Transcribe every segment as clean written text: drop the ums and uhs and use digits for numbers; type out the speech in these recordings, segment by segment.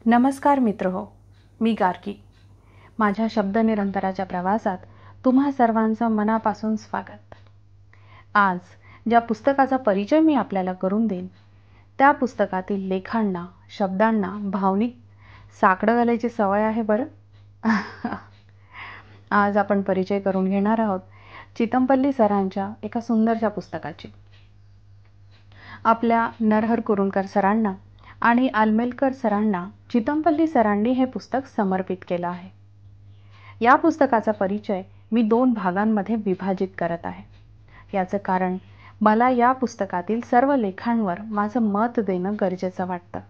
नमस्कार मित्रहो, मी गार्गी. माझ्या शब्दनिरंतराच्या प्रवासात तुम्हा सर्वांचं मनापासून स्वागत. आज ज्या पुस्तकाचा परिचय मी आपल्याला करून देईन त्या पुस्तकातील लेखांना, शब्दांना भावनिक साकडं घालायची सवय आहे बरं. आज आपण परिचय करून घेणार आहोत चितमपल्ली सरांच्या एका सुंदरशा पुस्तकाची. आपल्या नरहर कुरुंदकर सरांना आणि आलमेलकर सरांना चितमपल्ली सरांनी हे पुस्तक समर्पित केलं आहे. या पुस्तकाचा परिचय मी 2 भागांमध्ये विभाजित करत आहे. याचं कारण मला या पुस्तकातील सर्व लेखांवर माझं मत देणं गरजेचं वाटतं.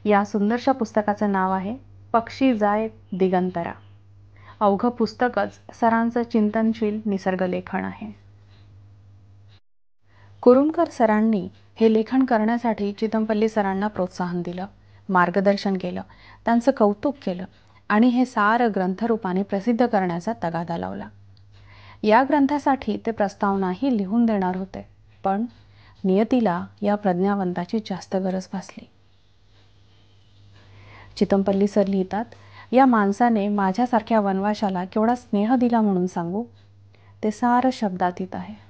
या सुंदरशा पुस्तकाचं नाव आहे पक्षी जाय दिगंतरा. अवघं पुस्तकच सरांचं चिंतनशील निसर्गलेखन आहे. कुरुंदकर सरांनी हे लेखन करण्यासाठी चितमपल्ली सरांना प्रोत्साहन दिलं, मार्गदर्शन केलं, त्यांचं कौतुक केलं आणि हे सारं ग्रंथरूपाने प्रसिद्ध करण्याचा तगादा लावला. या ग्रंथासाठी ते प्रस्तावनाही लिहून देणार होते, पण नियतीला या प्रज्ञावंताची जास्त गरज भासली. चितमपल्ली सर लिहितात, या माणसाने माझ्यासारख्या वनवाशाला केवढा स्नेह दिला म्हणून सांगू, ते सारं शब्दात येत आहे.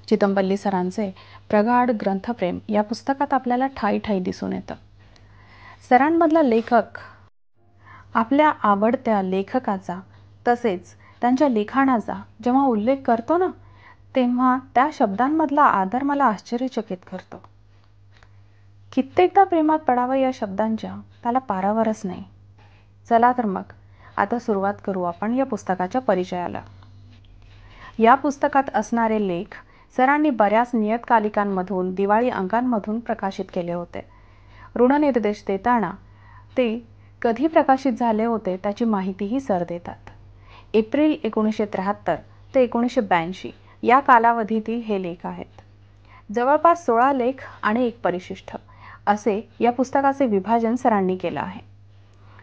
चितमपल्ली सरांचे प्रगाढ ग्रंथप्रेम या पुस्तकात आपल्याला ठायी ठायी दिसून येतं. सरांमधला लेखक आपल्या आवडत्या लेखकाचा तसेच त्यांच्या लिखाणाचा जेव्हा उल्लेख करतो ना, तेव्हा त्या शब्दांमधला आदर मला आश्चर्यचकित करतो. कित्येकदा प्रेमात पडावं या शब्दांच्या त्याला पारावरच नाही. चला तर मग आता सुरुवात करू आपण या पुस्तकाच्या परिचयाला. या पुस्तकात असणारे लेख सरांनी बऱ्याच नियतकालिकांमधून, दिवाळी अंकांमधून प्रकाशित केले होते. ऋणनिर्देश देताना ते कधी प्रकाशित झाले होते त्याची माहितीही सर देतात. एप्रिल 1973 ते 1982 या कालावधीतील हे लेख आहेत. जवळपास 16 लेख आणि 1 परिशिष्ट असे या पुस्तकाचे विभाजन सरांनी केलं आहे.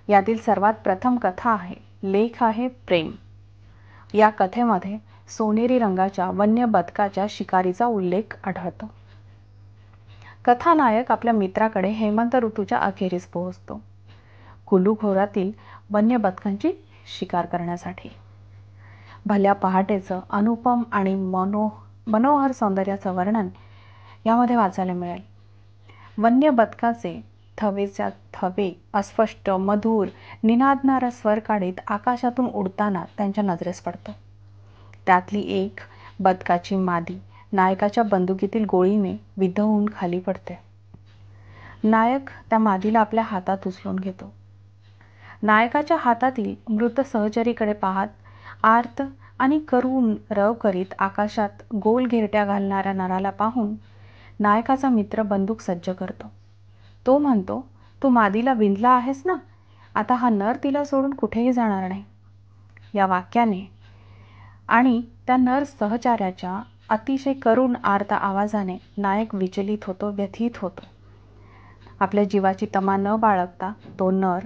यातील सर्वात प्रथम कथा आहे, लेख आहे प्रेम. या कथेमध्ये सोनेरी रंगाच्या वन्य बदकाच्या शिकारीचा उल्लेख आढळतो. कथानायक आपल्या मित्राकडे हेमंत ऋतूच्या अखेरीस पोहोचतो, कुलू खोऱ्यातील वन्य बदकांची शिकार करण्यासाठी. भल्या पहाटेचं अनुपम आणि मनोहर सौंदर्याचं वर्णन यामध्ये वाचायला मिळेल. वन्य बदकाचे थवेच्या थवे अस्पष्ट, मधुर, निनादणारा स्वर काढीत आकाशातून उडताना त्यांच्या नजरेस पडतो. त्यातली एक बदकाची मादी नायकाच्या बंदुकीतील गोळीने विद्ध होऊन खाली पडते. नायक त्या मादीला आपल्या हातात उचलून घेतो. नायकाच्या हातातील मृत सहचरीकडे पाहत आर्त आणि करुण रव करीत आकाशात गोल घिरट्या घालणाऱ्या नराला पाहून नायकाचा मित्र बंदूक सज्ज करतो. तो म्हणतो, तू मादीला विंधला आहेस ना, आता हा नर तिला सोडून कुठेही जाणार नाही. या वाक्याने आणि त्या नर सहचार्याच्या अतिशय करुण आर्त आवाजाने नायक विचलित होतो, व्यथित होतो. आपल्या जीवाची तमा न बाळगता तो नर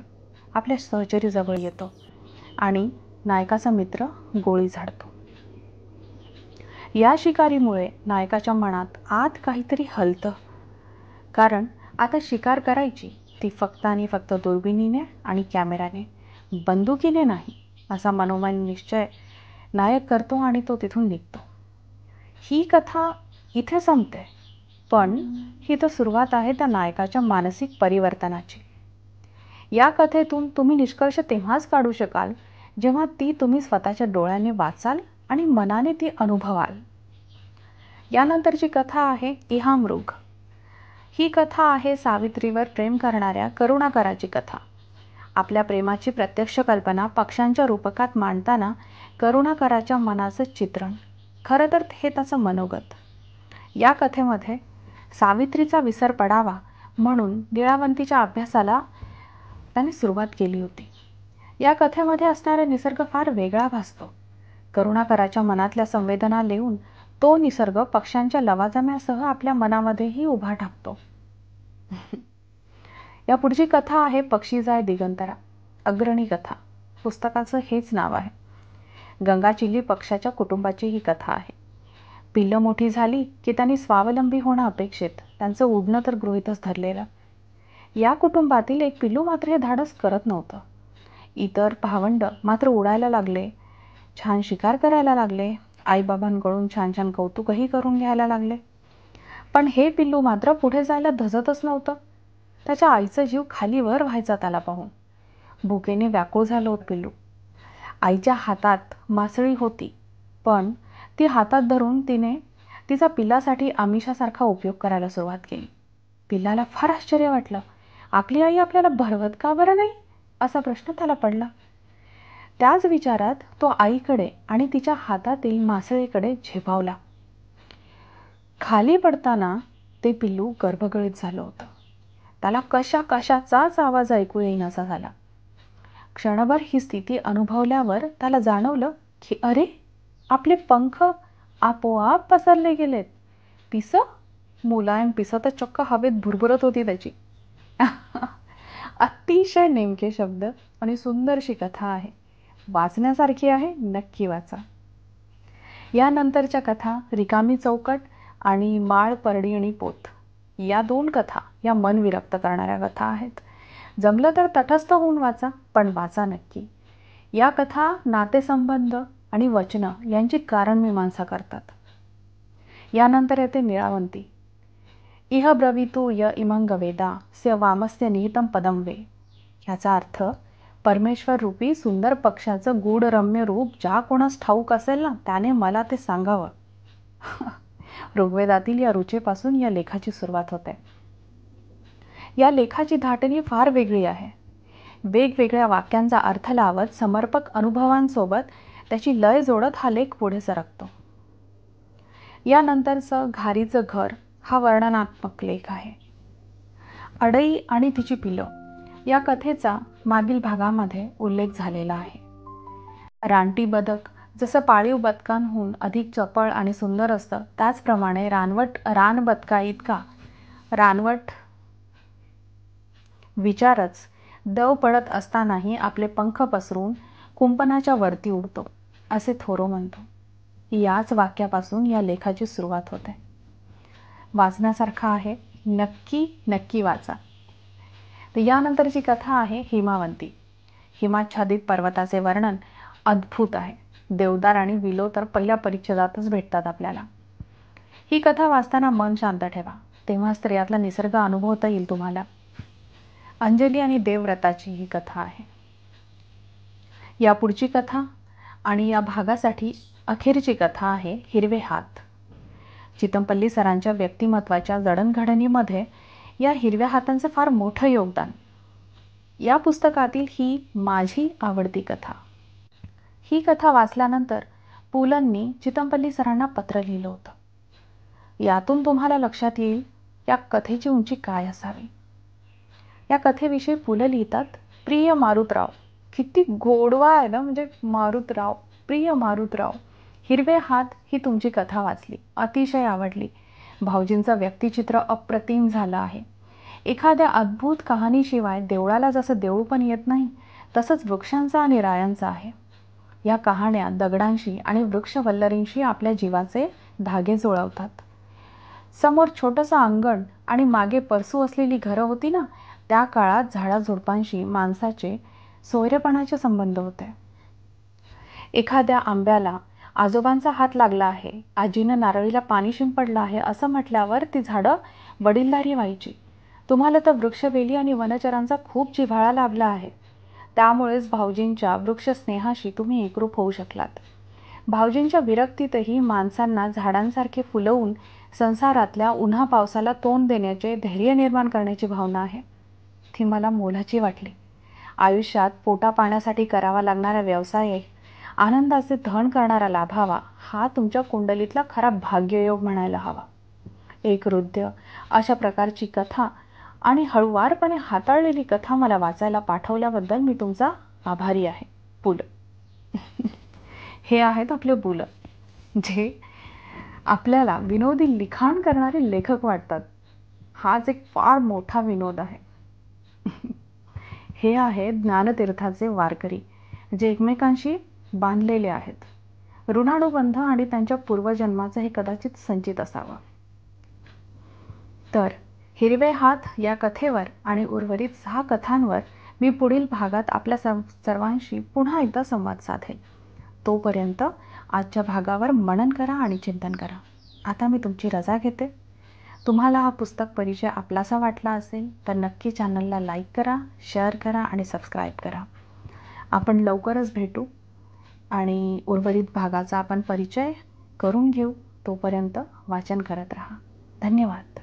आपल्या सहचरीजवळ येतो आणि नायकाचा मित्र गोळी झाडतो. या शिकारीमुळे नायकाच्या मनात आत काहीतरी हलतं, कारण आता शिकार करायची ती फक्त आणि फक्त दुर्बिणीने आणि कॅमेराने, बंदुकीने नाही, असा मनोमन निश्चय नायक करतो आणि तो तिथून निघतो. ही कथा इथे संपते, पण ही तर सुरुवात आहे त्या नायकाच्या मानसिक परिवर्तनाची. या कथेतून तुम्ही निष्कर्ष तेव्हाच काढू शकाल जेव्हा ती तुम्ही स्वतःच्या डोळ्याने वाचाल आणि मनाने ती अनुभवाल. यानंतरची कथा आहे इहामृग. ही कथा आहे सावित्रीवर प्रेम करणाऱ्या करुणाकराची कथा. आपल्या प्रेमाची प्रत्यक्ष कल्पना पक्ष्यांच्या रूपकात मांडताना करुणाकराच्या मनाचं चित्रण, खरं तर हे त्याचं मनोगत. या कथेमध्ये सावित्रीचा विसर पडावा म्हणून लीळावंतीच्या अभ्यासाला त्याने सुरुवात केली होती. या कथेमध्ये असणारा निसर्ग फार वेगळा भासतो. करुणाकराच्या मनातल्या संवेदना लिहून तो निसर्ग पक्ष्यांच्या लवाजम्यासह आपल्या मनामध्येही उभा ठाकतो. या पुढची कथा आहे पक्षी जाय दिगंतरा, अग्रणी कथा. पुस्तकाचं हेच नाव आहे. गंगाचिल्ली पक्षाच्या कुटुंबाची ही कथा आहे. पिल्लं मोठी झाली की त्यांनी स्वावलंबी होणं अपेक्षित, त्यांचं उडणं तर गृहीतच धरलेलं. या कुटुंबातील एक पिल्लू मात्र हे धाडस करत नव्हतं. इतर भावंड मात्र उडायला लागले, छान शिकार करायला लागले, आईबाबांकडून छान छान कौतुकही करून घ्यायला लागले. पण हे पिल्लू मात्र पुढे जायला धजतच नव्हतं. त्याच्या आईचा जीव खालीवर व्हायचा त्याला पाहून. भुकेने व्याकुळ झालं होतं पिल्लू. आईच्या हातात मासळी होती, पण ती हातात धरून तिने तिचा पिल्लासाठी आमिषासारखा उपयोग करायला सुरुवात केली. पिल्लाला फार आश्चर्य वाटलं. आपली आई आपल्याला भरवत का बरं नाही, असा प्रश्न त्याला पडला. त्याच विचारात तो आईकडे आणि तिच्या हातातील मासळीकडे झेपावला. खाली पडताना ते पिल्लू गर्भगळीत झालं होतं. त्याला कशाचाच आवाज ऐकू येईनासा झाला. क्षणभर ही स्थिती अनुभवल्यावर त्याला जाणवलं की अरे, आपले पंख आपोआप पसरले गेलेत. पिसं, मुलायम पिसं तर चक्क हवेत भुरभुरत होती त्याची. अतिशय नेमके शब्द आणि सुंदरशी कथा आहे. वाचण्यासारखी आहे, नक्की वाचा. यानंतरच्या कथा रिकामी चौकट आणि माळ परडी आणि पोत या 2 कथा या मन विरक्त करणाऱ्या कथा आहेत. जमलं तर तटस्थ होऊन वाचा, पण वाचा नक्की. या कथा नातेसंबंध आणि वचनं यांची कारणमीमांसा करतात. यानंतर येते निळावंती. इह ब्रवीतु य इमं वेदा स्य वामस्य निहितं पदं वे. ह्याचा अर्थ, परमेश्वर रूपी सुंदर पक्षाचं गूढ रम्य रूप ज्या कोणास ठाऊक असेल ना, त्याने मला ते सांगावं. ऋग्वेदातील या रुचेपासून या लेखाची सुरुवात होते. या लेखाची धाटणी फार वेगळी आहे. वेगवेगळ्या वाक्यांचा अर्थ लावत समर्पक अनुभवांसोबत त्याची लय जोडत हा लेख पुढे सरकतो. यानंतरचं घारीचं घर हा वर्णनात्मक लेख आहे. अडई आणि तिची पिलं या कथेचा मागील भागामध्ये उल्लेख झालेला आहे. रानटी बदक जसं पाळीव बदकांहून अधिक चपळ आणि सुंदर असतं, त्याचप्रमाणे रानबदका इतका रानवट विचारच दव पडत असतानाही आपले पंख पसरून कुंपणाच्या वरती उडतो, असे थोरो म्हणतो. याच वाक्यापासून या लेखाची सुरुवात होते. वाचण्यासारखा आहे, नक्की वाचा. तर यानंतरची कथा आहे हिमावंती. हिमाच्छादित पर्वताचे वर्णन अद्भुत आहे. देवदार आणि विलो तर पहिल्या परिच्छेदातच भेटतात आपल्याला. ही कथा वाचताना मन शांत ठेवा, तेव्हाच तर यातला निसर्ग अनुभवता येईल तुम्हाला. अंजली आणि देवव्रताची ही कथा आहे. या पुढची कथा आणि या भागासाठी अखेरची कथा आहे हिरवे हात. चितमपल्ली सरांच्या व्यक्तिमत्वाच्या जडणघडणीमध्ये या हिरव्या हातांचं फार मोठं योगदान. या पुस्तकातील ही माझी आवडती कथा. ही कथा वाचल्यानंतर पुलंनी चितमपल्ली सरांना पत्र लिहिलं होतं. यातून तुम्हाला लक्षात येईल या कथेची उंची काय असावी. या कथेविषयी पुलं लिहितात, प्रिय मारुतराव. किती गोडवा आहे ना, म्हणजे मारुतराव, प्रिय मारुतराव. हिरवे हात ही तुमची कथा वाचली, अतिशय आवडली. भाऊजींचं व्यक्तिचित्र अप्रतिम झालं आहे. एखाद्या अद्भुत कहाणीशिवाय देवळाला जसं देऊळ पण येत नाही, तसंच वृक्षांचा आणि रायांचा आहे. या कहाण्या दगडांशी आणि वृक्षवल्लरींशी आपल्या जीवाचे धागे जुळवतात. समोर छोटंसं अंगण आणि मागे परसू असलेली घरं होती ना, त्या काळात झाडाझुडपांशी माणसाचे सोयरेपणाचे संबंध होते. एखाद्या आंब्याला आजोबांचा हात लागला आहे, आजीनं नारळीला पाणी शिंपडलं आहे, असं म्हटल्यावर ती झाडं वडीलधारी व्हायची. तुम्हाला तर वृक्षवेली आणि वनचरांचा खूप जिव्हाळा लाभला आहे. त्यामुळेच भाऊजींच्या वृक्षस्नेहाशी तुम्ही एकरूप होऊ शकलात. भाऊजींच्या विरक्तीतही माणसांना झाडांसारखे फुलवून संसारातल्या उन्हा पावसाला तोंड देण्याचे धैर्य निर्माण करण्याची भावना आहे. ती मला मोलाची वाटली. आयुष्यात पोटा पाण्यासाठी करावा लागणारा व्यवसाय आनंदाचे धन करणारा लाभावा, हा तुमच्या कुंडलीतला खरा भाग्ययोग म्हणायला हवा. एक हृदय अशा प्रकारची कथा आणि हळुवारपणे हाताळलेली कथा मला वाचायला पाठवल्याबद्दल मी तुमचा आभारी आहे. पुल. हे आहेत आपले पुलं, जे आपल्याला विनोदी लिखाण करणारे लेखक वाटतात. हाच एक फार मोठा विनोद आहे. हे आहेत ज्ञानतीर्थाचे वारकरी, जे एकमेकांशी बांधलेले आहेत. ऋणानुबंध आणि त्यांच्या पूर्वजन्माचं हे कदाचित संचित असावं. तर हिरवे हात या कथेवर आणि उर्वरित 6 कथांवर मी पुढील भागात आपल्या सर्वांशी पुन्हा एकदा संवाद साधेल. तोपर्यंत आजच्या भागावर मनन करा आणि चिंतन करा. आता मी तुमची रजा घेते. तुम्हाला हा पुस्तक परिचय आपलासा वाटला असेल तर नक्की चॅनलला लाईक करा, शेअर करा आणि सबस्क्राईब करा. आपण लवकरच भेटू आणि उर्वरित भागाचा आपण परिचय करून घेऊ. तोपर्यंत वाचन करत राहा. धन्यवाद.